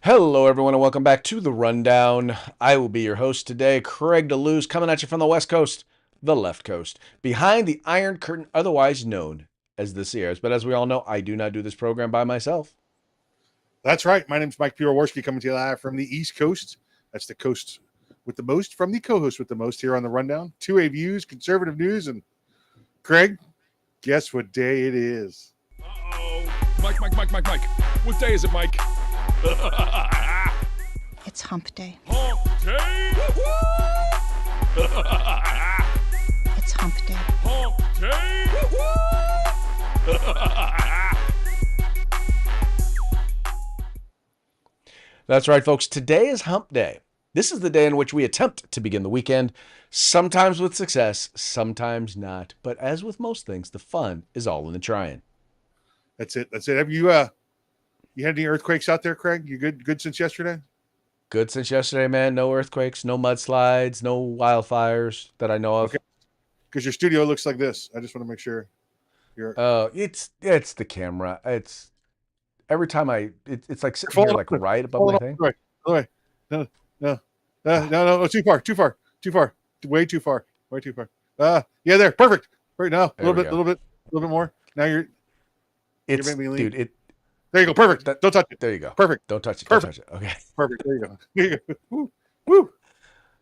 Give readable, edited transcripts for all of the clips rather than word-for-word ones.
Hello, everyone, and welcome back to the Rundown. I will be your host today, Craig DeLuz, coming at you from the West Coast, the left coast, behind the Iron Curtain, otherwise known as the Sierras. But as we all know, I do not do this program by myself. That's right. My name's Mike Piroworski, coming to you live from the East Coast. That's the coast with the most, from the co-host with the most here on the Rundown. 2A views, conservative news, and Craig, guess what day it is? Uh-oh. Mike. What day is it, Mike? It's hump day. Hump day! It's hump day. Hump day! That's right, folks. Today is Hump Day. This is the day in which we attempt to begin the weekend, sometimes with success, sometimes not. But as with most things, the fun is all in the trying. That's it. Have you you had any earthquakes out there, Craig? You good since yesterday? Good since yesterday, man. No earthquakes, no mudslides, no wildfires that I know of. Okay. Because your studio looks like this. I just want to make sure you're It's the camera. It's every time it's like sitting here like right above my thing. Right. No, too far. Way too far. Yeah, there. Perfect. Right now. A little bit more. Now you're making me lean. Dude, there you go. Perfect. Don't touch it. There you go. Perfect. Don't touch it. Perfect. Don't touch it. Okay. Perfect. There you go. Woo.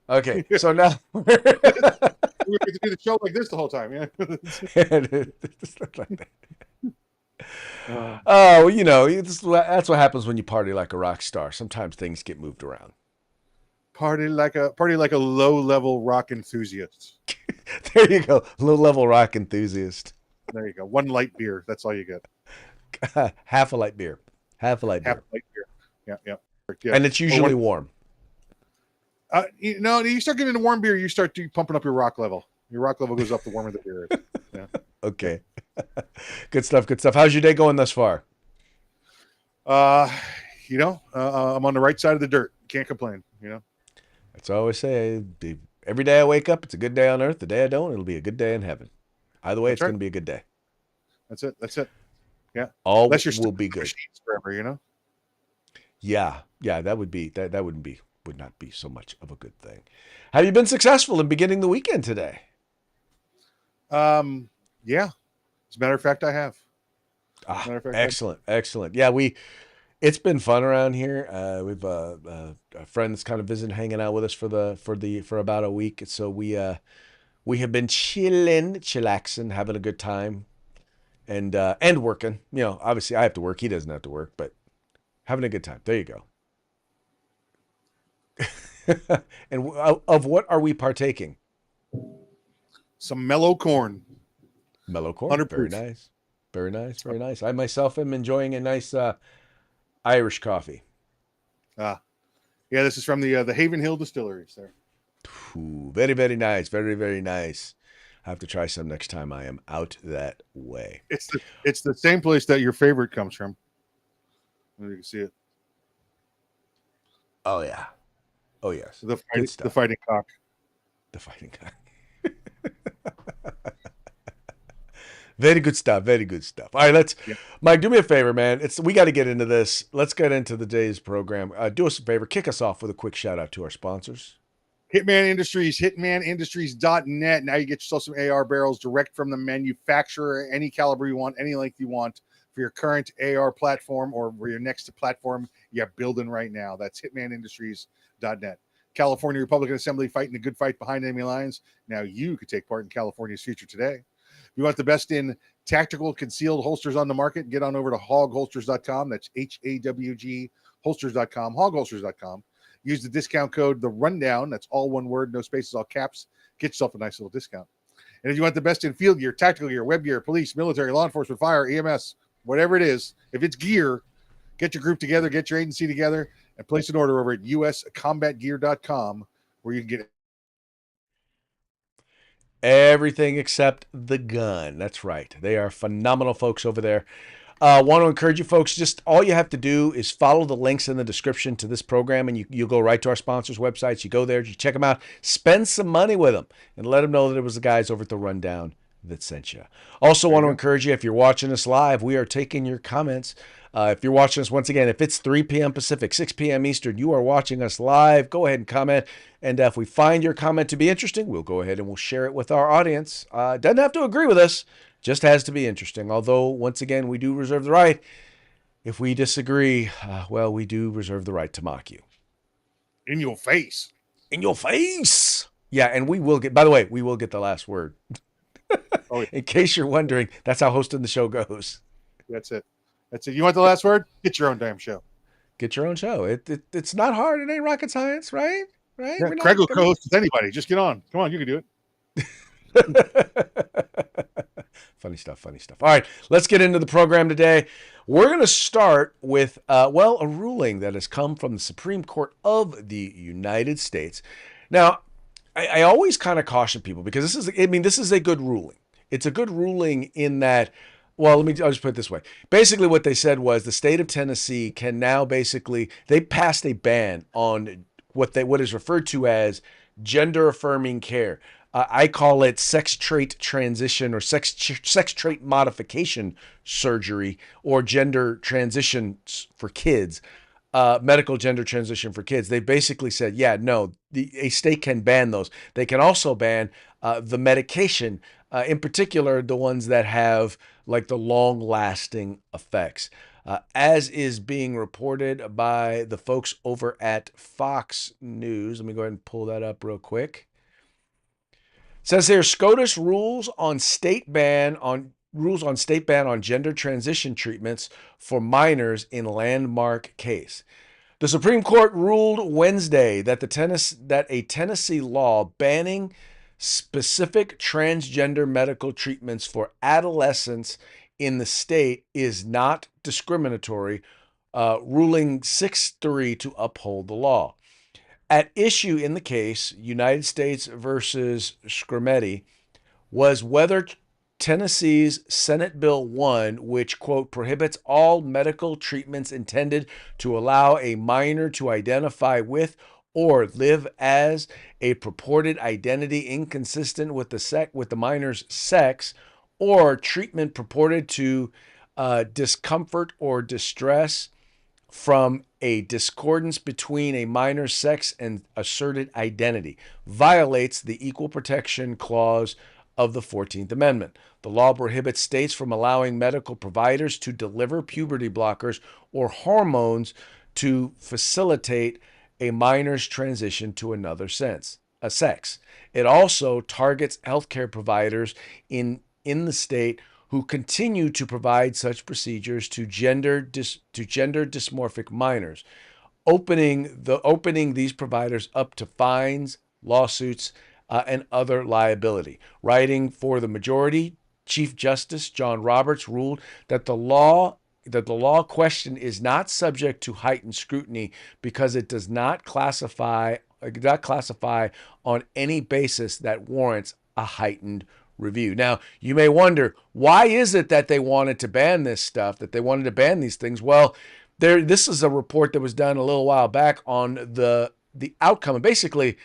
Okay. So now we get to do the show like this the whole time. Yeah. Oh, that's what happens when you party like a rock star. Sometimes things get moved around. Party like a low-level rock enthusiast. There you go. Low-level rock enthusiast. There you go. One light beer. That's all you get. Half a light beer. Yeah. And it's usually warm. You start getting into warm beer, you start pumping up your rock level. Your rock level goes up the warmer the beer is. Yeah. Okay. Good stuff. How's your day going thus far? I'm on the right side of the dirt. Can't complain, That's what I always say. Every day I wake up, it's a good day on earth. The day I don't, it'll be a good day in heaven. Either way, it's going to be a good day. That's it. Yeah. All Unless you're will be good. Forever, Yeah. That would not be so much of a good thing. Have you been successful in beginning the weekend today? Yeah. As a matter of fact, I have. Excellent. Yeah, it's been fun around here. We've a friend that's kind of visiting, hanging out with us for about a week. So we have been chillaxing, having a good time, and working. Obviously I have to work. He doesn't have to work, but having a good time. There you go. And of what are we partaking? Some mellow corn. Mellow corn. Very nice. I myself am enjoying a nice Irish coffee. Yeah, this is from the Haven Hill Distilleries there. Ooh, very, very nice. Very nice. I have to try some next time I am out that way. It's the same place that your favorite comes from. You can see it. Oh yeah. Oh yes. The fighting cock. The fighting cock. Very good stuff. All right, Mike, do me a favor, man. We got to get into this. Let's get into the day's program. Do us a favor. Kick us off with a quick shout out to our sponsors. Hitman Industries, hitmanindustries.net. Now you get yourself some AR barrels direct from the manufacturer, any caliber you want, any length you want for your current AR platform or for your next platform you're building right now. That's hitmanindustries.net. California Republican Assembly fighting the good fight behind enemy lines. Now you could take part in California's future today. If you want the best in tactical concealed holsters on the market, get on over to hogholsters.com. That's HAWG holsters.com, hogholsters.com. Use the discount code The Rundown. That's all one word, no spaces, all caps. Get yourself a nice little discount. And if you want the best in field gear, tactical gear, web gear, police, military, law enforcement, fire, EMS, whatever it is, if it's gear, get your group together, get your agency together, and place an order over at uscombatgear.com where you can get everything except the gun. That's right. They are phenomenal folks over there. Want to encourage you folks, just all you have to do is follow the links in the description to this program, and you go right to our sponsors' websites. You go there, you check them out, spend some money with them, and let them know that it was the guys over at the Rundown that sent you. Also, There want you to go. encourage you, if you're watching us live, we are taking your comments. If you're watching us, once again, if it's 3 p.m. Pacific, 6 p.m. Eastern, you are watching us live, go ahead and comment. And if we find your comment to be interesting, we'll go ahead and we'll share it with our audience. Doesn't have to agree with us, just has to be interesting. Although, once again, we do reserve the right. If we disagree, well, we do reserve the right to mock you. In your face. In your face. Yeah, and we will get, by the way, we will get the last word. Oh, yeah. In case you're wondering, that's how hosting the show goes. That's it. That's it. You want the last word? Get your own damn show. Get your own show. It's not hard. It ain't rocket science, right? Right? Yeah, We're Craig will not co-host with anybody. Just get on. Come on, you can do it. Funny stuff, funny stuff. All right, let's get into the program today. We're going to start with, a ruling that has come from the Supreme Court of the United States. Now, I always kind of caution people because this is a good ruling. It's a good ruling in that, well, I'll just put it this way. Basically, what they said was the state of Tennessee can now they passed a ban on what is referred to as gender affirming care. I call it sex trait transition or sex trait modification surgery or gender transitions for kids, medical gender transition for kids. They basically said, yeah, no, a state can ban those. They can also ban the medication, in particular, the ones that have like the long lasting effects. As is being reported by the folks over at Fox News. Let me go ahead and pull that up real quick. It says here, SCOTUS rules on state ban on gender transition treatments for minors in landmark case. The Supreme Court ruled Wednesday that a Tennessee law banning specific transgender medical treatments for adolescents in the state is not discriminatory, ruling 6-3 to uphold the law. At issue in the case, United States versus Scrimeti, was whether Tennessee's Senate Bill 1, which, quote, prohibits all medical treatments intended to allow a minor to identify with or live as a purported identity inconsistent with the minor's sex, or treatment purported to discomfort or distress from a discordance between a minor's sex and asserted identity, violates the Equal Protection Clause of the 14th Amendment. The law prohibits states from allowing medical providers to deliver puberty blockers or hormones to facilitate a minor's transition to another sex. It also targets healthcare providers in the state who continue to provide such procedures to gender dysmorphic minors, opening these providers up to fines, lawsuits, and other liability. Writing for the majority, Chief Justice John Roberts ruled that the law question is not subject to heightened scrutiny because it does not classify on any basis that warrants a heightened review. Now, you may wonder, why is it that they wanted to ban this stuff, that they wanted to ban these things? Well, this is a report that was done a little while back on the outcome, and basically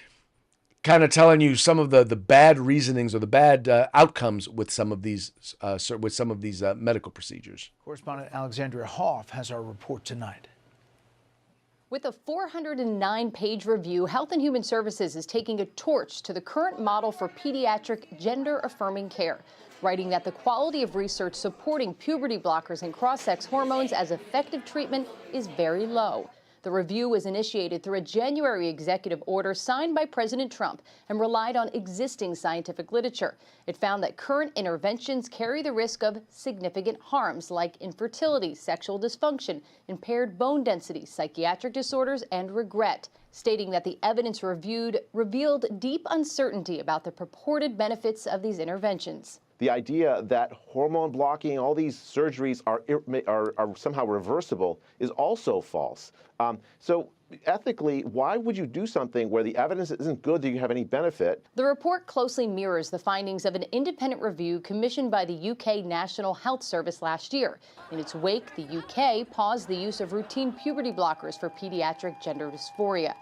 kind of telling you some of the bad reasonings or the bad outcomes with some of these medical procedures. Correspondent Alexandria Hoff has our report tonight. With a 409-page review, Health and Human Services is taking a torch to the current model for pediatric gender-affirming care, writing that the quality of research supporting puberty blockers and cross-sex hormones as effective treatment is very low. The review was initiated through a January executive order signed by President Trump and relied on existing scientific literature. It found that current interventions carry the risk of significant harms like infertility, sexual dysfunction, impaired bone density, psychiatric disorders, and regret, stating that the evidence revealed deep uncertainty about the purported benefits of these interventions. The idea that hormone blocking, all these surgeries are somehow reversible is also false. So ethically, why would you do something where the evidence isn't good that you have any benefit? The report closely mirrors the findings of an independent review commissioned by the UK National Health Service last year. In its wake, the UK paused the use of routine puberty blockers for pediatric gender dysphoria.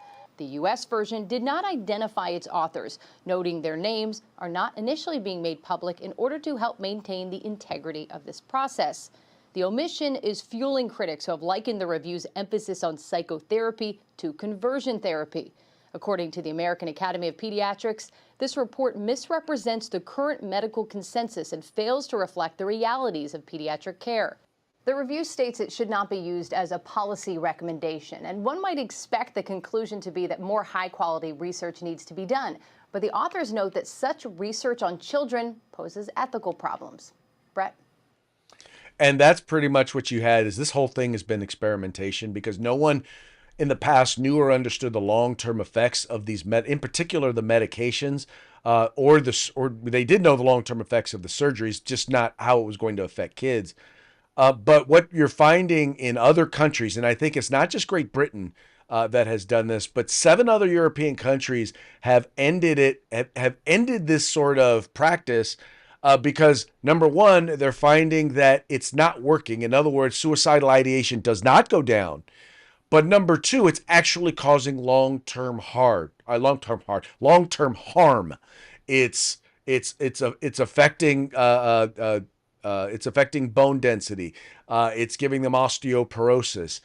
The U.S. version did not identify its authors, noting their names are not initially being made public in order to help maintain the integrity of this process. The omission is fueling critics who have likened the review's emphasis on psychotherapy to conversion therapy. According to the American Academy of Pediatrics, this report misrepresents the current medical consensus and fails to reflect the realities of pediatric care. The review states it should not be used as a policy recommendation, and one might expect the conclusion to be that more high-quality research needs to be done. But the authors note that such research on children poses ethical problems. Brett? And that's pretty much what you had. Is this whole thing has been experimentation, because no one in the past knew or understood the long-term effects of these in particular the medications, or they did know the long-term effects of the surgeries, just not how it was going to affect kids. But what you're finding in other countries, and I think it's not just Great Britain that has done this, but 7 other European countries have ended this sort of practice. Because number one, they're finding that it's not working. In other words, suicidal ideation does not go down. But number two, it's actually causing long-term harm. It's affecting it's affecting bone density. It's giving them osteoporosis.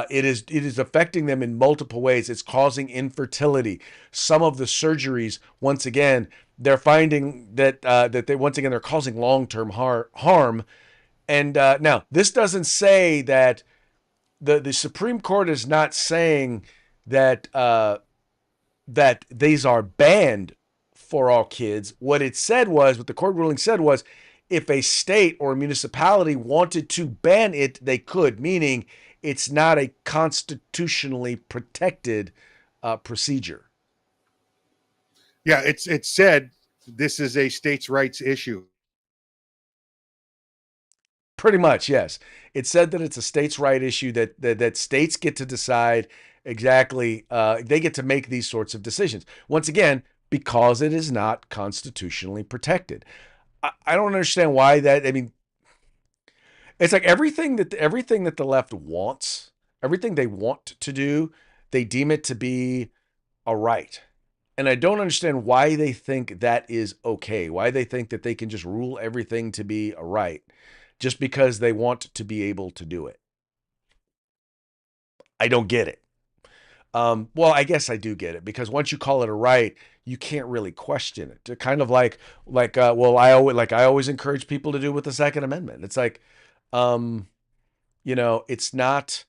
It is affecting them in multiple ways. It's causing infertility. Some of the surgeries, once again, they're finding that they're causing long-term harm. And now, this doesn't say that the Supreme Court is not saying that that these are banned for all kids. What the court ruling said was, if a state or a municipality wanted to ban it, they could, meaning it's not a constitutionally protected procedure. Yeah, it said this is a states' rights issue. Pretty much, yes. It said that it's a states' right issue, that states get to decide exactly, they get to make these sorts of decisions. Once again, because it is not constitutionally protected. I don't understand why that. I mean, it's like everything that the left wants, everything they want to do, they deem it to be a right. And I don't understand why they think that is okay, why they think that they can just rule everything to be a right just because they want to be able to do it. I don't get it. Well, I guess I do get it, because once you call it a right, you can't really question it. To kind of I always encourage people to do with the Second Amendment. It's like, it's not,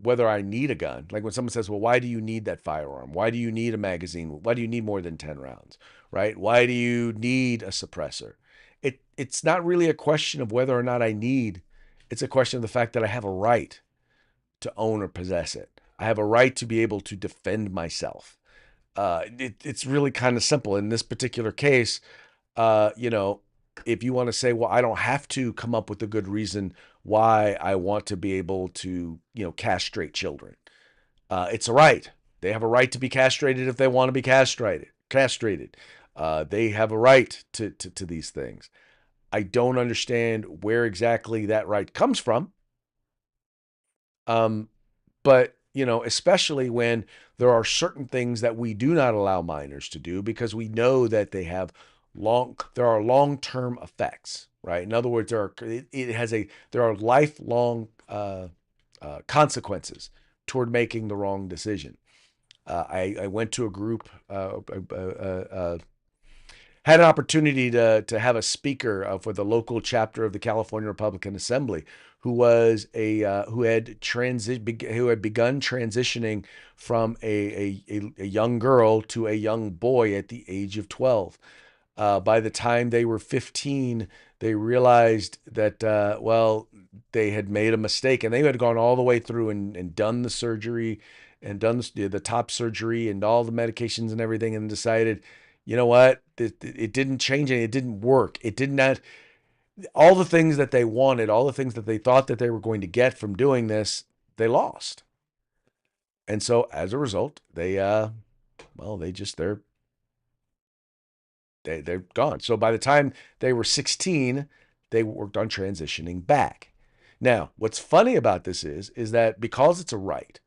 whether I need a gun. Like when someone says, well, why do you need that firearm? Why do you need a magazine? Why do you need more than 10 rounds? Right? Why do you need a suppressor? It's not really a question of whether or not I need. It's a question of the fact that I have a right to own or possess it. I have a right to be able to defend myself. It's really kind of simple. In this particular case, if you want to say, well, I don't have to come up with a good reason why I want to be able to, castrate children. It's a right. They have a right to be castrated if they want to be castrated. They have a right to these things. I don't understand where exactly that right comes from. But, especially when there are certain things that we do not allow minors to do because we know that they have there are long-term effects, right? In other words, there are lifelong consequences toward making the wrong decision. I went to a group, had an opportunity to have a speaker for the local chapter of the California Republican Assembly, who had begun transitioning from a young girl to a young boy at the age of 12. By the time they were 15, they realized that they had made a mistake, and they had gone all the way through and done the surgery and done the top surgery and all the medications and everything, and decided, you know what, it didn't change anything. It didn't work. It did not. All the things that they wanted, all the things that they thought that they were going to get from doing this, they lost. And so as a result, they're gone. So by the time they were 16, they worked on transitioning back. Now, what's funny about this is that because it's a right,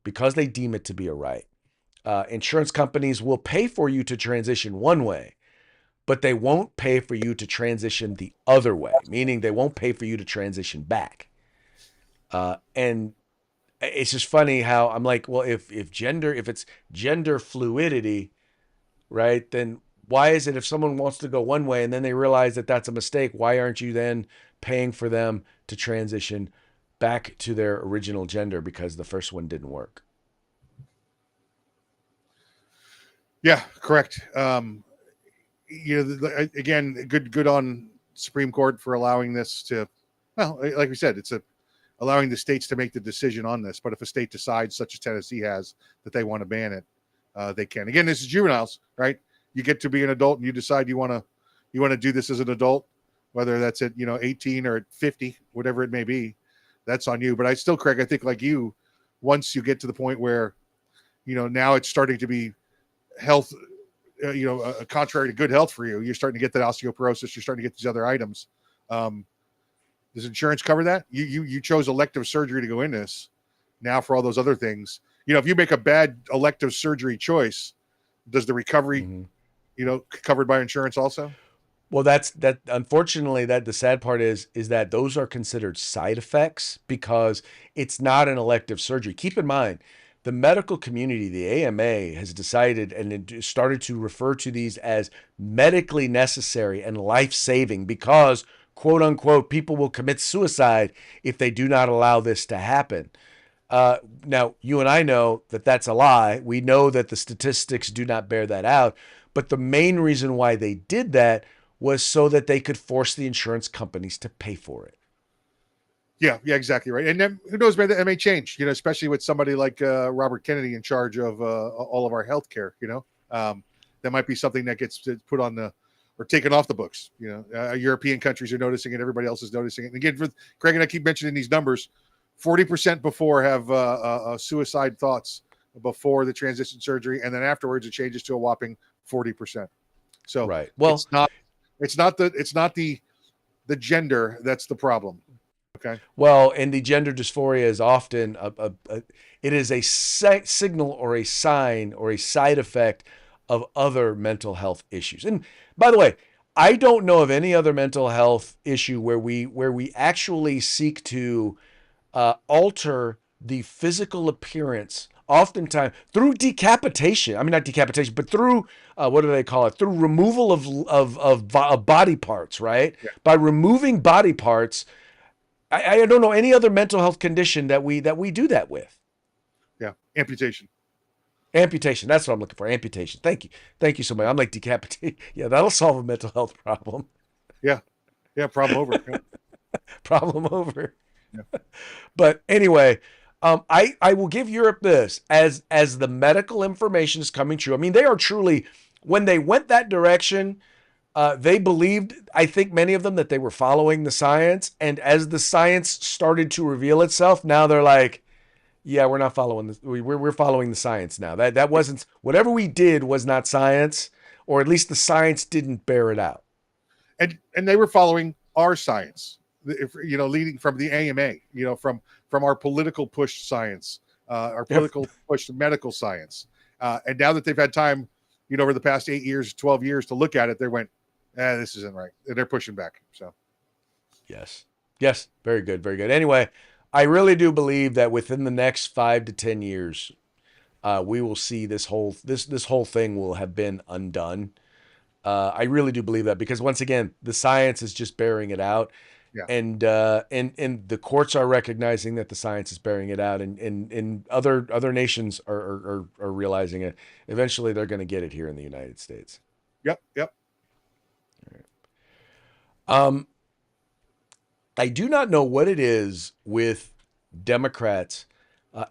because they deem it to be a right, insurance companies will pay for you to transition one way, but they won't pay for you to transition the other way, meaning they won't pay for you to transition back. And it's just funny how I'm like, well, if it's gender fluidity, right, then why is it if someone wants to go one way and then they realize that that's a mistake, why aren't you then paying for them to transition back to their original gender because the first one didn't work? Yeah, correct. Again, good on Supreme Court for allowing this to, well, like we said, it's allowing the states to make the decision on this. But if a state decides, such as Tennessee has, that they want to ban it, they can. Again, this is juveniles, right? You get to be an adult and you decide you want to do this as an adult, whether that's at 18 or at 50, whatever it may be. That's on you. But I still, Craig, I think like you, once you get to the point where now it's starting to be health, contrary to good health for you, you're starting to get that osteoporosis, you're starting to get these other items. Does insurance cover that? You chose elective surgery to go in this. Now for all those other things, if you make a bad elective surgery choice, does the recovery, covered by insurance also? Well, that unfortunately, that the sad part is that those are considered side effects because it's not an elective surgery. Keep in mind, the medical community, the AMA, has decided and started to refer to these as medically necessary and life-saving because, quote unquote, people will commit suicide if they do not allow this to happen. Now, you and I know that that's a lie. We know that the statistics do not bear that out. But the main reason why they did that was so that they could force the insurance companies to pay for it. Yeah, exactly right. And then who knows, man, that may change, especially with somebody like Robert Kennedy in charge of all of our healthcare. That might be something that gets put on or taken off the books. European countries are noticing it. Everybody else is noticing it. And again, for Craig and I keep mentioning these numbers, 40% before have suicide thoughts before the transition surgery. And then afterwards it changes to a whopping 40%. So right. Well, it's not the gender that's the problem. Okay. Well, and the gender dysphoria is often it is a signal or a sign or a side effect of other mental health issues. And by the way, I don't know of any other mental health issue where we actually seek to alter the physical appearance, oftentimes through decapitation. I mean, not decapitation, but through what do they call it? Through removal of body parts, right? Yeah. By removing body parts. I don't know any other mental health condition that we do that with. Yeah, amputation. Amputation. That's what I'm looking for. Amputation. Thank you so much. I'm like decapitate. Yeah, that'll solve a mental health problem. Yeah, problem over. Yeah. Problem over. Yeah. But anyway, I will give Europe this as the medical information is coming true. I mean, they are truly, when they went that direction. They believed, I think many of them, that they were following the science. And as the science started to reveal itself, now they're like, yeah, we're not following this. We're following the science now. That wasn't, whatever we did was not science, or at least the science didn't bear it out. And they were following our science, leading from the AMA, from our political push science, our political push medical science. And now that they've had time, over the past 8 years, 12 years to look at it, they went, this isn't right. They're pushing back. So, yes, very good, very good. Anyway, I really do believe that within the next 5 to 10 years, we will see this whole thing will have been undone. I really do believe that because once again, the science is just bearing it out, and the courts are recognizing that the science is bearing it out, and other nations are realizing it. Eventually, they're going to get it here in the United States. Yep. I do not know what it is with Democrats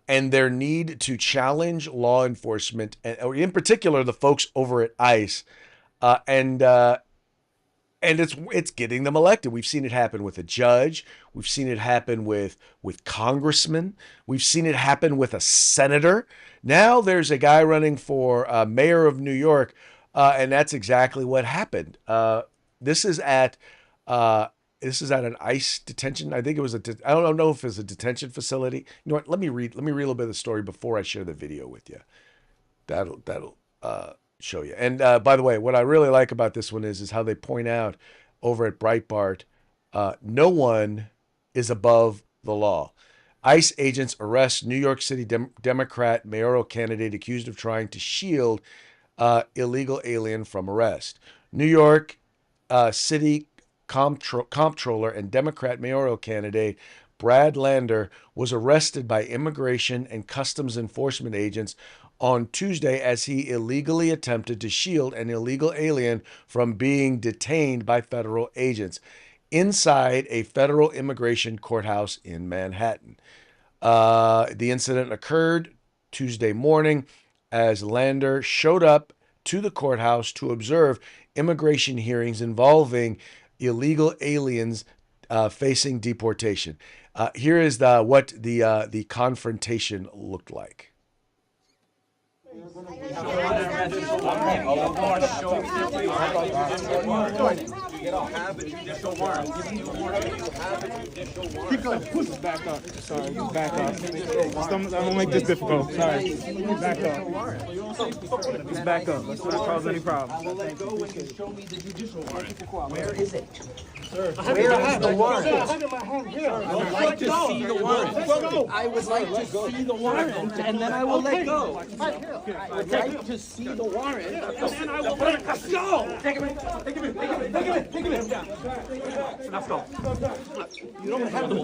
and their need to challenge law enforcement, or in particular the folks over at ICE, and it's getting them elected. We've seen it happen with a judge. We've seen it happen with congressmen. We've seen it happen with a senator. Now there's a guy running for mayor of New York, and that's exactly what happened. This is at This is at an ICE detention. I think it was I don't know if it's a detention facility. You know what? Let me read a little bit of the story before I share the video with you. That'll show you. And by the way, what I really like about this one is how they point out over at Breitbart, no one is above the law. ICE agents arrest New York City Democrat mayoral candidate accused of trying to shield illegal alien from arrest. New York City comptroller and Democrat mayoral candidate Brad Lander was arrested by immigration and customs enforcement agents on Tuesday as he illegally attempted to shield an illegal alien from being detained by federal agents inside a federal immigration courthouse in Manhattan. The incident occurred Tuesday morning as Lander showed up to the courthouse to observe immigration hearings involving illegal aliens facing deportation. Here is what the confrontation looked like. Keep going. Back up. Sorry. Back up. I'm gonna make this difficult. Sorry. Back up. Just back up. Let's not cause any problems. I will let go when you show me the judicial warrant. Where is it? Sir, where is the warrant? I have it in my hand here. I would like to see the warrant. I would like to see the warrant, and then I will let go. I would like to see the warrant, and then I will let go. Take him in. Take him in. Take him in. Take him in. Take him in. Let's go. You don't have the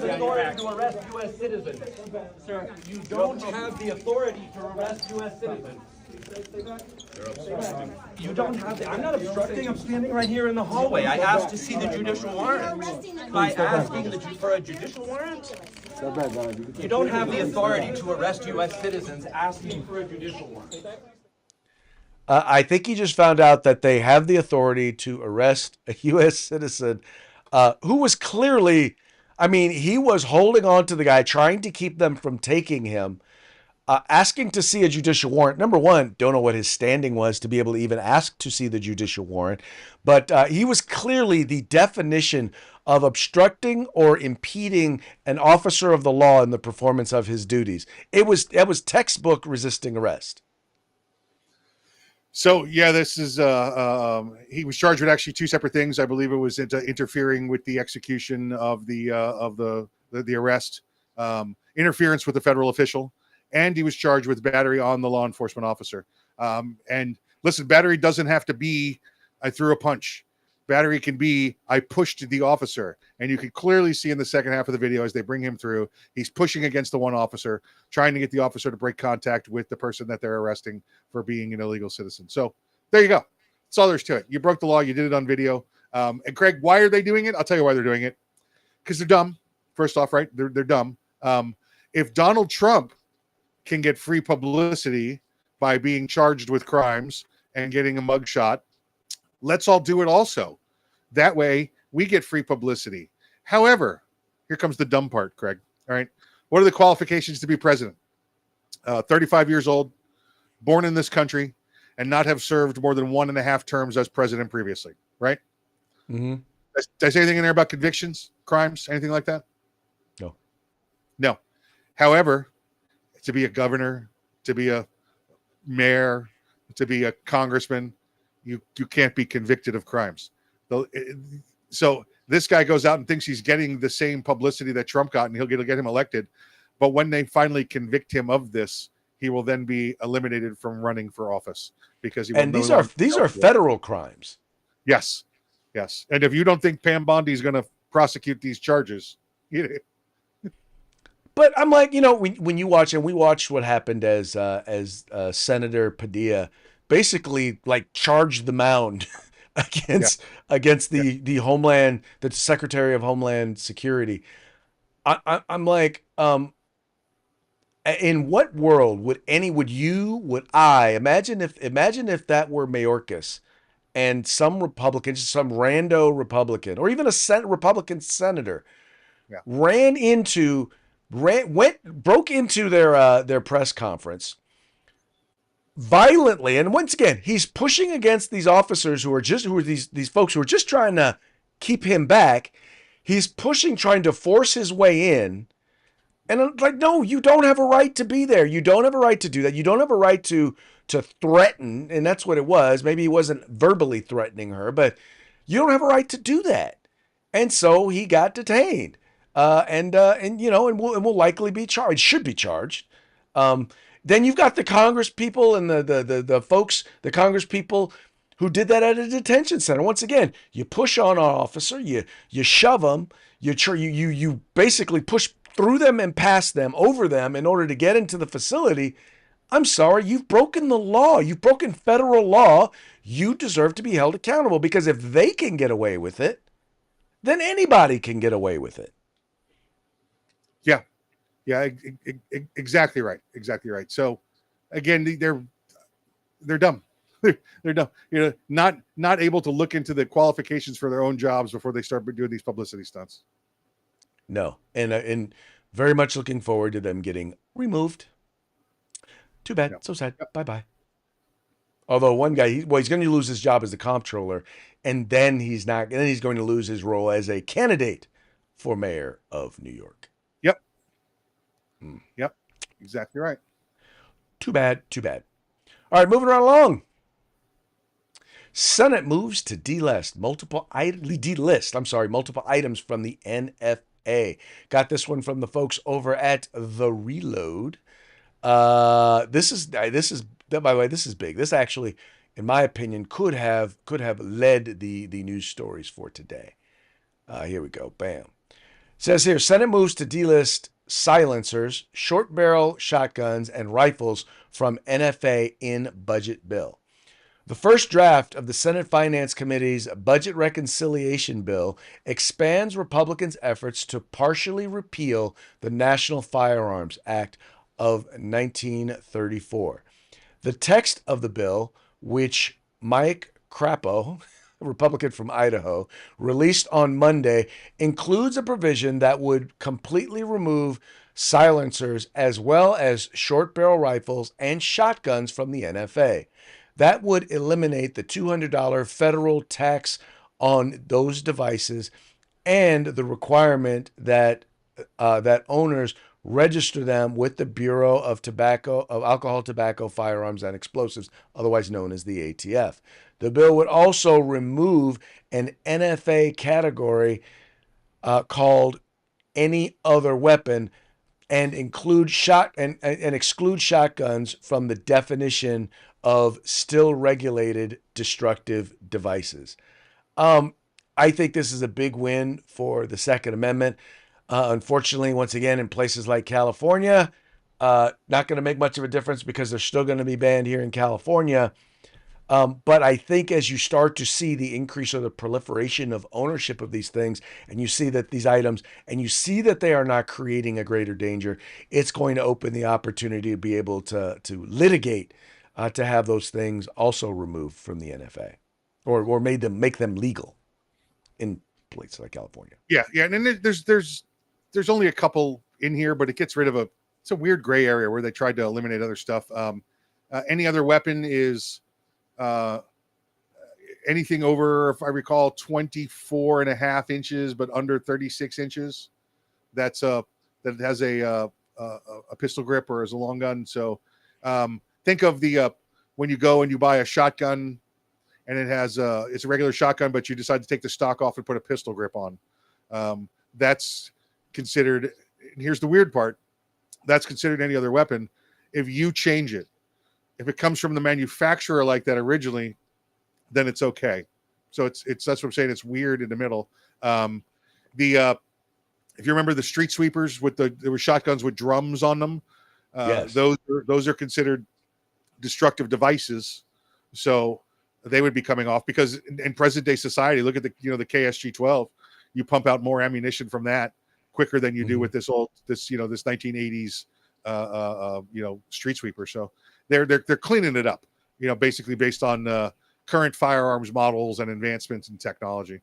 authority to arrest U.S. citizens. Sir, you don't have the authority to arrest U.S. citizens. You don't have the, I'm not obstructing, I'm standing right here in the hallway. I asked to see the judicial warrant. By asking for a judicial warrant? You don't have the authority to arrest U.S. citizens asking for a judicial warrant. I think he just found out that they have the authority to arrest a U.S. citizen who was clearly, I mean, he was holding on to the guy, trying to keep them from taking him, asking to see a judicial warrant. Number one, don't know what his standing was to be able to even ask to see the judicial warrant, but he was clearly the definition of obstructing or impeding an officer of the law in the performance of his duties. It was textbook resisting arrest. So yeah, this is he was charged with actually two separate things. I believe it was interfering with the execution of the arrest, interference with a federal official, and he was charged with battery on the law enforcement officer. And listen, battery doesn't have to be I threw a punch. Battery can be I pushed the officer, and you can clearly see in the second half of the video as they bring him through, he's pushing against the one officer, trying to get the officer to break contact with the person that they're arresting for being an illegal citizen. So there you go. That's all there's to it. You broke the law. You did it on video. And Craig, why are they doing it? I'll tell you why they're doing it. Because they're dumb. First off, right? They're dumb. If Donald Trump can get free publicity by being charged with crimes and getting a mugshot, let's all do it also. That way, we get free publicity. However, here comes the dumb part, Craig. All right. What are the qualifications to be president? 35 years old, born in this country, and not have served more than 1.5 terms as president previously, right? Mm-hmm. Does I say anything in there about convictions, crimes, anything like that? No. No. However, to be a governor, to be a mayor, to be a congressman, you can't be convicted of crimes. So this guy goes out and thinks he's getting the same publicity that Trump got, and he'll get him elected. But when they finally convict him of this, he will then be eliminated from running for office because he will. And these are federal crimes. Yes. And if you don't think Pam Bondi is going to prosecute these charges, But I'm like, when you watch, and we watched what happened as Senator Padilla basically like charged the mound against the Homeland, the Secretary of Homeland Security. I'm like, in what world would I imagine if that were Mayorkas and some Republican, some rando Republican, or even a Republican senator broke into their press conference violently, and once again he's pushing against these officers who are these folks who are just trying to keep him back. He's pushing, trying to force his way in. And I'm like, no, you don't have a right to be there. You don't have a right to do that. You don't have a right to threaten. And that's what it was. Maybe he wasn't verbally threatening her, but you don't have a right to do that. And so he got detained. And you know, and will likely be charged. Should be charged. Then you've got the Congress people and the folks, the Congress people who did that at a detention center. Once again, you push on an officer, you shove them, you basically push through them and past them, over them in order to get into the facility. I'm sorry, you've broken the law. You've broken federal law. You deserve to be held accountable, because if they can get away with it, then anybody can get away with it. Yeah. Yeah, exactly right. Exactly right. So again, they're dumb. They're dumb. You know, not able to look into the qualifications for their own jobs before they start doing these publicity stunts. No, and very much looking forward to them getting removed. Too bad. Yep. So sad. Yep. Bye-bye. Although one guy, he's going to lose his job as the comptroller, and then he's going to lose his role as a candidate for mayor of New York. Yep. Yep. Exactly right. Too bad. Too bad. All right, moving right along. Senate moves to delist multiple items from the NFA. Got this one from the folks over at The Reload. This is by the way, this is big. This actually, in my opinion, could have led the news stories for today. Here we go. Bam. It says here, Senate moves to delist silencers, short barrel shotguns, and rifles from NFA in budget bill. The first draft of the Senate Finance Committee's Budget Reconciliation Bill expands Republicans' efforts to partially repeal the National Firearms Act of 1934. The text of the bill, which Mike Crapo, a Republican from Idaho, released on Monday, includes a provision that would completely remove silencers as well as short barrel rifles and shotguns from the NFA. That would eliminate the $200 federal tax on those devices and the requirement that owners register them with the Bureau of Alcohol, Tobacco, Firearms, and Explosives, otherwise known as the ATF. The bill would also remove an NFA category called any other weapon and exclude shotguns from the definition of still regulated destructive devices. I think this is a big win for the Second Amendment. Unfortunately, once again, in places like California, not going to make much of a difference because they're still going to be banned here in California. But I think as you start to see the increase or the proliferation of ownership of these things, and you see that these items, and you see that they are not creating a greater danger, it's going to open the opportunity to be able to litigate to have those things also removed from the NFA, or make them legal in places like California. Yeah, and then there's only a couple in here, but it gets rid of it's a weird gray area where they tried to eliminate other stuff. Any other weapon is anything over, if I recall, 24 and a half inches, but under 36 inches. That has a pistol grip or as a long gun. So think of when you go and you buy a shotgun and it has it's a regular shotgun, but you decide to take the stock off and put a pistol grip on. That's considered, and here's the weird part, that's considered any other weapon. If you change it, if it comes from the manufacturer like that originally, then it's okay. So it's that's what I'm saying. It's weird in the middle. If you remember the street sweepers there were shotguns with drums on them. Yes. Those are considered destructive devices. So they would be coming off because in present day society, look at the KSG-12, you pump out more ammunition from that quicker than you do with this 1980s street sweeper. So they're cleaning it up, basically based on current firearms models and advancements in technology.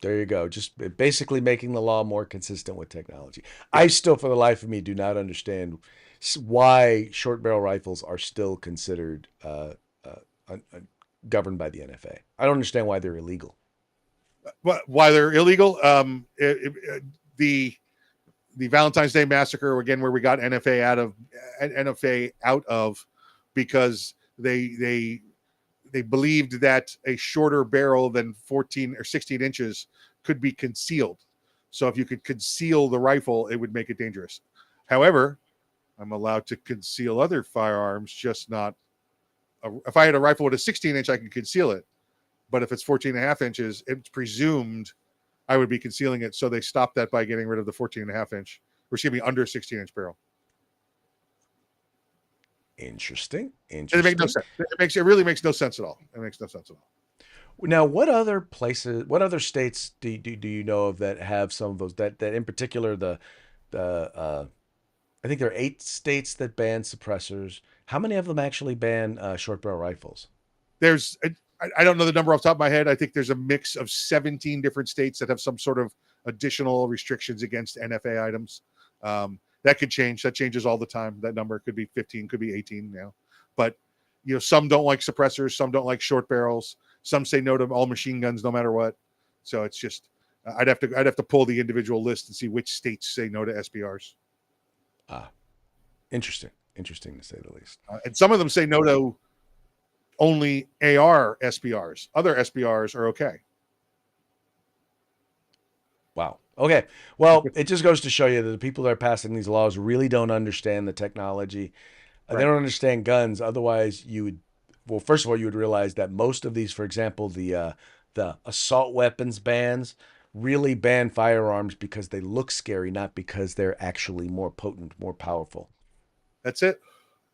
There you go. Just basically making the law more consistent with technology. I still, for the life of me, do not understand why short barrel rifles are still considered governed by the NFA. I don't understand why they're illegal. Why they're illegal? The Valentine's Day massacre again, where we got NFA out of because they believed that a shorter barrel than 14 or 16 inches could be concealed. So if you could conceal the rifle, it would make it dangerous. However, I'm allowed to conceal other firearms, just not. If I had a rifle with a 16-inch, I could conceal it. But if it's 14 and a half inches, it's presumed I would be concealing it. So they stopped that by getting rid of the 14 and a half inch, or excuse me, under 16-inch barrel. Interesting. It makes no sense. It really makes no sense at all. It makes no sense at all. Now, what other places, what other states do you know of that have some of those? That in particular, I think there are 8 states that ban suppressors. How many of them actually ban short barrel rifles? I don't know the number off the top of my head. I think there's a mix of 17 different states that have some sort of additional restrictions against NFA items. That could change. That changes all the time. That number could be 15, could be 18 now. But some don't like suppressors, some don't like short barrels. Some say no to all machine guns, no matter what. So it's just I'd have to pull the individual list and see which states say no to SBRs. Interesting to say the least. And some of them say no to only AR SBRs. Other SBRs are okay. Wow. Okay. Well, it just goes to show you that the people that are passing these laws really don't understand the technology. Right. They don't understand guns. Otherwise, first of all, you would realize that most of these, for example, the assault weapons bans really ban firearms because they look scary, not because they're actually more potent, more powerful. That's it.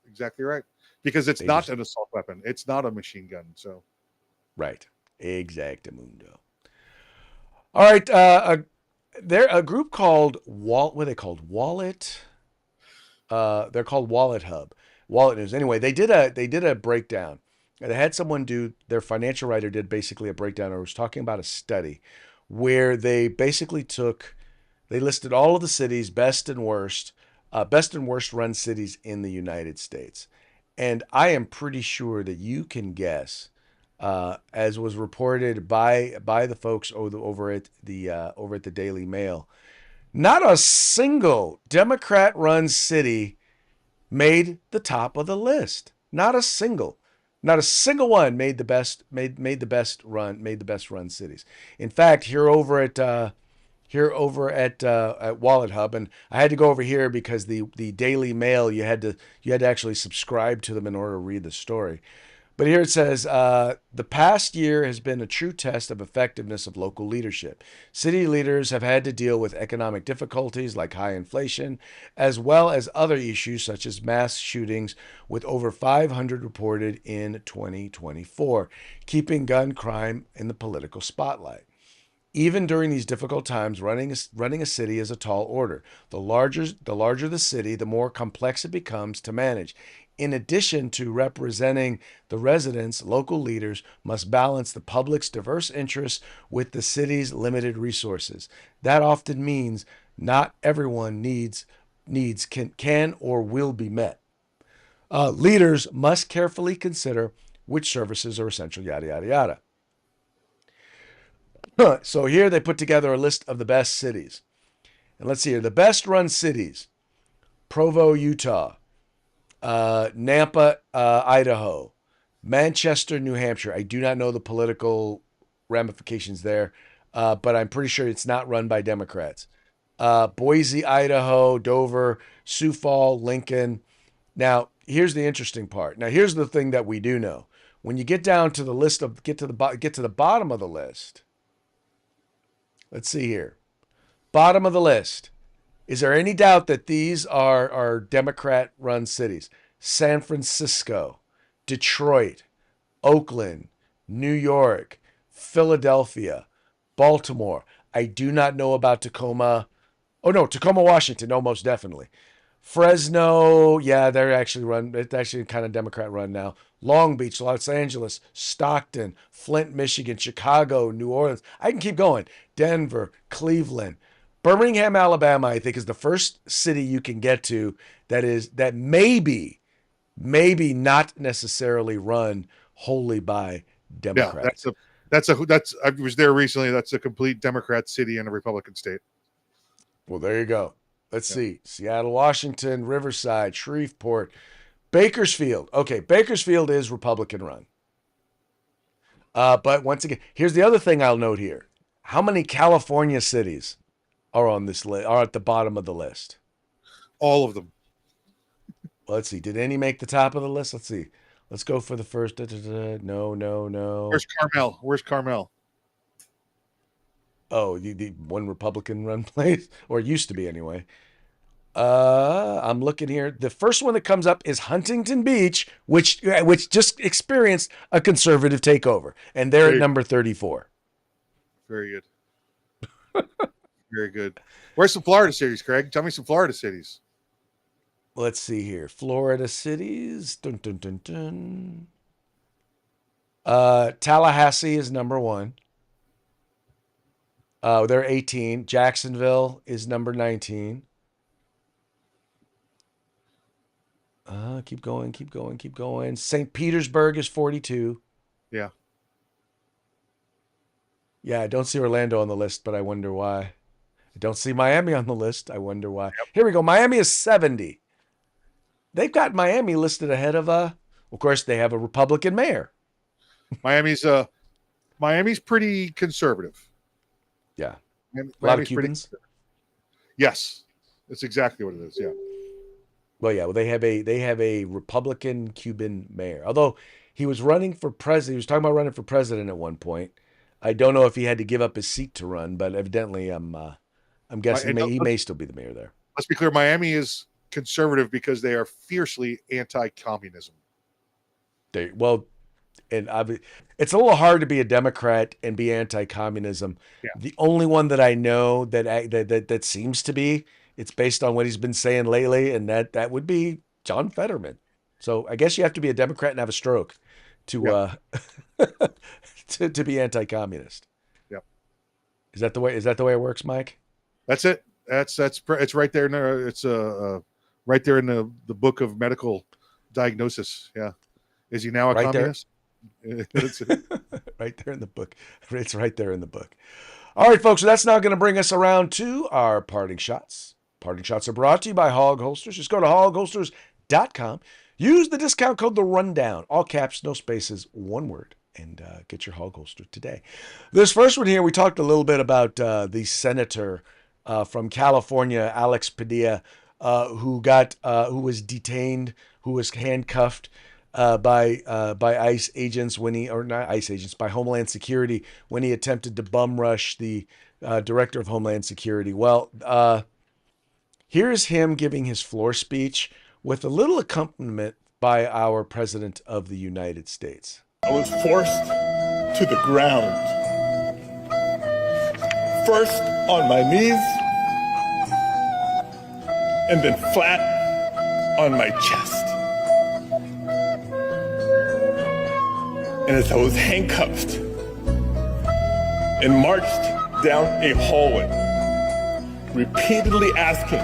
Exactly right. Because it's not an assault weapon. It's not a machine gun. So, right. Exactamundo. All right. They're a group called Wallet. What are they called? Wallet. They're called Wallet Hub. Wallet News. Anyway, they did a breakdown. They had someone their financial writer did basically a breakdown. Or was talking about a study where they basically they listed all of the cities, best and worst run cities in the United States. And I am pretty sure that you can guess, as was reported by the folks over at the Daily Mail, not a single Democrat-run city made the top of the list. Not a single one made the best run cities. In fact, here over at Wallet Hub, and I had to go over here because the Daily Mail, you had to actually subscribe to them in order to read the story. But here it says, the past year has been a true test of effectiveness of local leadership. City leaders have had to deal with economic difficulties like high inflation, as well as other issues such as mass shootings, with over 500 reported in 2024, keeping gun crime in the political spotlight. Even during these difficult times, running a city is a tall order. The larger the city, the more complex it becomes to manage. In addition to representing the residents, local leaders must balance the public's diverse interests with the city's limited resources. That often means not everyone needs can or will be met. Leaders must carefully consider which services are essential, yada, yada, yada. So here they put together a list of the best cities. And let's see here. The best run cities: Provo, Utah; Nampa, Idaho; Manchester, New Hampshire. I do not know the political ramifications there, but I'm pretty sure it's not run by Democrats. Boise, Idaho; Dover; Sioux Falls, Lincoln. Now, here's the interesting part. Now, here's the thing that we do know. When you get down to the list get to the bottom of the list. Let's see here. Bottom of the list. Is there any doubt that these are Democrat-run cities? San Francisco, Detroit, Oakland, New York, Philadelphia, Baltimore. I do not know about Tacoma. Oh, no, Tacoma, Washington. No, most definitely. Fresno, yeah, it's actually kind of Democrat run now. Long Beach, Los Angeles, Stockton, Flint, Michigan, Chicago, New Orleans. I can keep going. Denver, Cleveland, Birmingham, Alabama, I think is the first city you can get to that maybe not necessarily run wholly by Democrats. Yeah, I was there recently. That's a complete Democrat city and a Republican state. Well, there you go. Let's see. Seattle, Washington, Riverside, Shreveport, Bakersfield. Okay, Bakersfield is Republican run. But once again, here's the other thing I'll note here. How many California cities are on this list, are at the bottom of the list? All of them. Well, let's see. Did any make the top of the list? Let's see. Let's go for the first. No. Where's Carmel? Where's Carmel? Oh, the one Republican run place, or it used to be anyway. I'm looking here. The first one that comes up is Huntington Beach, which just experienced a conservative takeover, and they're at number 34. Very good. Very good. Where's some Florida cities, Craig? Tell me some Florida cities. Let's see here. Florida cities. Dun, dun, dun, dun. Tallahassee is number 1. They're 18. Jacksonville is number 19. Keep going. St. Petersburg is 42. Yeah. Yeah, I don't see Orlando on the list, but I wonder why. I don't see Miami on the list. I wonder why. Yep. Here we go. Miami is 70. They've got Miami listed ahead of of course, they have a Republican mayor. Miami's pretty conservative. Yeah. A lot of Cubans. Yes. That's exactly what it is. Yeah. Well, yeah. Well, they have a Republican Cuban mayor. Although he was running for president, he was talking about running for president at one point. I don't know if he had to give up his seat to run, but evidently, I'm guessing he may still be the mayor there. Let's be clear. Miami is conservative because they are fiercely anti-communism. And it's a little hard to be a Democrat and be anti-communism. Yeah. The only one that I know that seems to be, it's based on what he's been saying lately, and that would be John Fetterman. So I guess you have to be a Democrat and have a stroke to to be anti-communist. Yep. Is that the way it works, Mike? That's it. It's right there. It's right there in the book of medical diagnosis. Yeah. Is he now a communist? Right there in the book. It's right there in the book. All right, folks. So that's now going to bring us around to our parting shots. Parting shots are brought to you by Hog Holsters. Just go to hogholsters.com. Use the discount code The Rundown. All caps, no spaces, one word. And get your hog holster today. This first one here, we talked a little bit about the senator from California, Alex Padilla, who was detained, who was handcuffed by ICE agents by Homeland Security when he attempted to bum rush the director of Homeland Security. Well, here's him giving his floor speech with a little accompaniment by our President of the United States. I was forced to the ground. First on my knees, and then flat on my chest. And as I was handcuffed and marched down a hallway, repeatedly asking,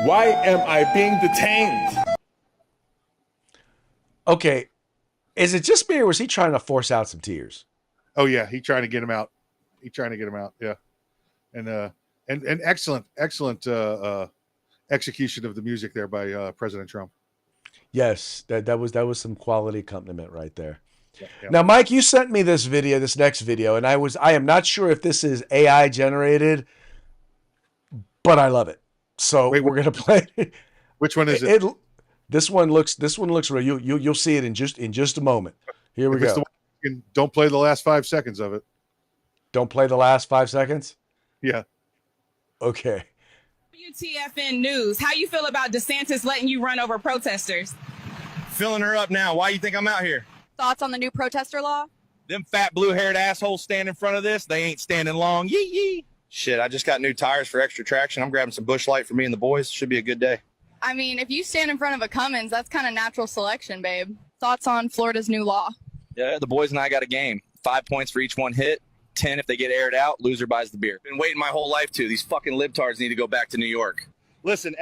why am I being detained? Okay. Is it just me, or was he trying to force out some tears? Oh yeah, he's trying to get him out. Yeah, and excellent execution of the music there by President Trump. Yes, that was some quality accompaniment right there. Yeah. Now, Mike, you sent me this next video, and I am not sure if this is AI generated, but I love it. So we're gonna play. Which one is it? This one looks real. You'll see it in just a moment. Here we go. Don't play the last 5 seconds of it. Don't play the last 5 seconds? Yeah. Okay. WTFN News. How you feel about DeSantis letting you run over protesters? Filling her up now. Why you think I'm out here? Thoughts on the new protester law? Them fat blue-haired assholes stand in front of this. They ain't standing long. Yee yee. Shit, I just got new tires for extra traction. I'm grabbing some Busch Light for me and the boys. Should be a good day. I mean, if you stand in front of a Cummins, that's kind of natural selection, babe. Thoughts on Florida's new law? Yeah, the boys and I got a game. 5 points for each one hit. 10 if they get aired out. Loser buys the beer. Been waiting my whole life to. These fucking libtards need to go back to New York. Listen,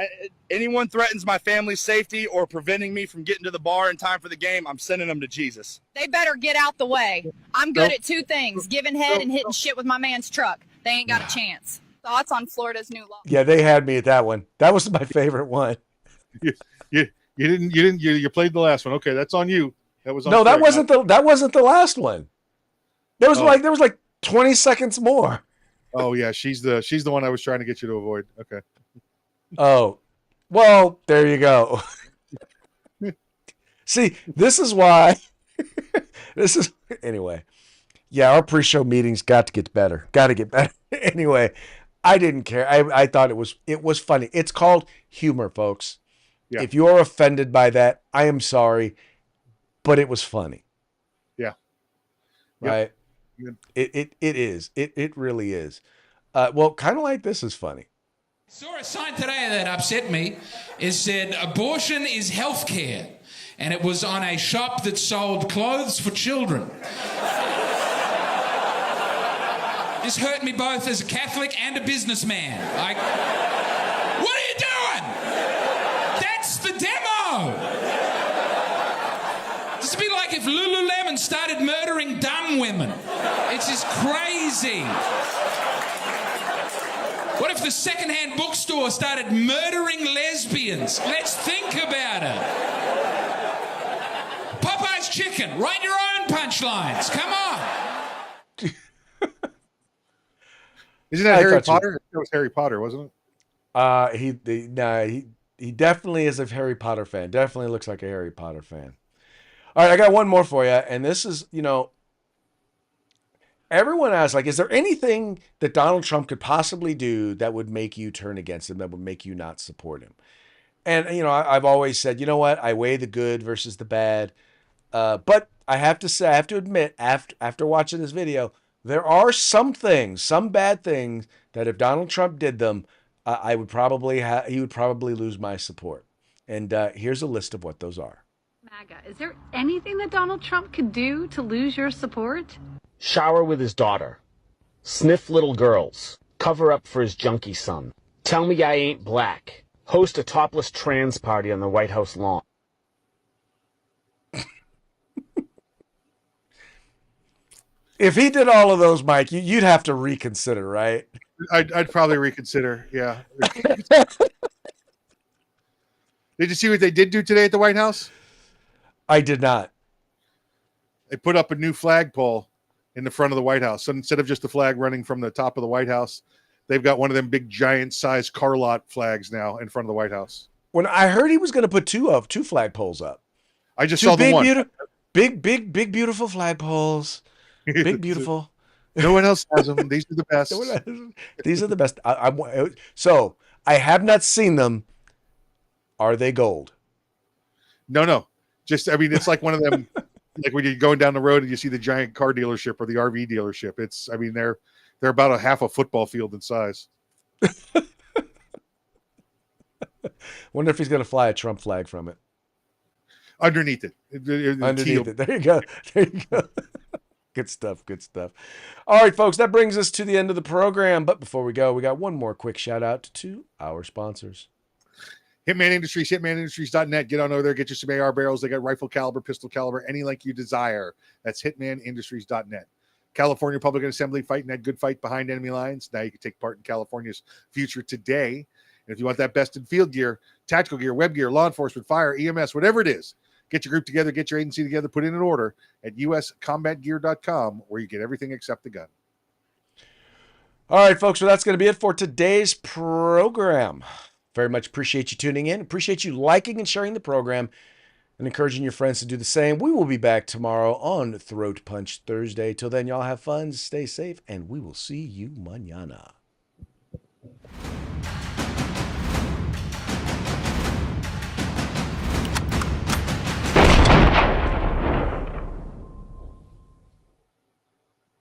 anyone threatens my family's safety or preventing me from getting to the bar in time for the game, I'm sending them to Jesus. They better get out the way. I'm good at two things, giving head and hitting shit with my man's truck. They ain't got a chance. Thoughts on Florida's new law? Yeah, they had me at that one. That was my favorite one. You played the last one. Okay, that's on you. That was on No, Craig, that wasn't the last one. There was like 20 seconds more. Oh yeah, she's the one I was trying to get you to avoid. Okay. Oh, well, there you go. See, this is why. Anyway. Yeah, our pre-show meetings got to get better. Got to get better. Anyway, I didn't care. I thought it was funny. It's called humor, folks. Yeah. If you're offended by that, I am sorry, but it was funny. Yeah. Right. Yep. It is. It really is. Well, kind of like this is funny. Saw a sign today that upset me. It said abortion is healthcare, and it was on a shop that sold clothes for children. This hurt me both as a Catholic and a businessman. Like, what are you doing? That's the demo. This would be like if Lululemon started murdering dumb women. It's just crazy. What if the secondhand bookstore started murdering lesbians? Let's think about it. Popeye's chicken. Write your own punchlines. Come on. Isn't that Harry Potter? It was Harry Potter, wasn't it? He definitely is a Harry Potter fan. Definitely looks like a Harry Potter fan. All right, I got one more for you, and this is, everyone asks, like, is there anything that Donald Trump could possibly do that would make you turn against him, that would make you not support him? And, I've always said, you know what? I weigh the good versus the bad. But I have to admit, after watching this video, there are some things, some bad things, that if Donald Trump did them, he would probably lose my support. And here's a list of what those are. MAGA, is there anything that Donald Trump could do to lose your support? Shower with his daughter. Sniff little girls. Cover up for his junkie son. Tell me I ain't black. Host a topless trans party on the White House lawn. If he did all of those, Mike, you'd have to reconsider, right? I'd probably reconsider, yeah. Did you see what they did do today at the White House? I did not. They put up a new flagpole in the front of the White House. So instead of just the flag running from the top of the White House, they've got one of them big giant size car lot flags now in front of the White House. When I heard he was going to put two flagpoles up. I just saw the one. Big, beautiful flagpoles. Big, beautiful. No one else has them. These are the best. These are the best. So I have not seen them. Are they gold? No. Just, it's like one of them, like when you're going down the road and you see the giant car dealership or the RV dealership. They're about a half a football field in size. Wonder if he's going to fly a Trump flag from it. Underneath it. Underneath it. There you go. Good stuff. All right, folks, that brings us to the end of the program. But before we go, we got one more quick shout out to our sponsors. Hitman Industries, hitmanindustries.net. Get on over there, get you some AR barrels. They got rifle caliber, pistol caliber, any like you desire. That's hitmanindustries.net. California Republican Assembly fighting that good fight behind enemy lines. Now you can take part in California's future today. And if you want that best in field gear, tactical gear, web gear, law enforcement, fire, EMS, whatever it is, get your group together, get your agency together, put in an order at uscombatgear.com, where you get everything except the gun. All right, folks, well, that's going to be it for today's program. Very much appreciate you tuning in. Appreciate you liking and sharing the program and encouraging your friends to do the same. We will be back tomorrow on Throat Punch Thursday. Till then, y'all have fun, stay safe, and we will see you mañana.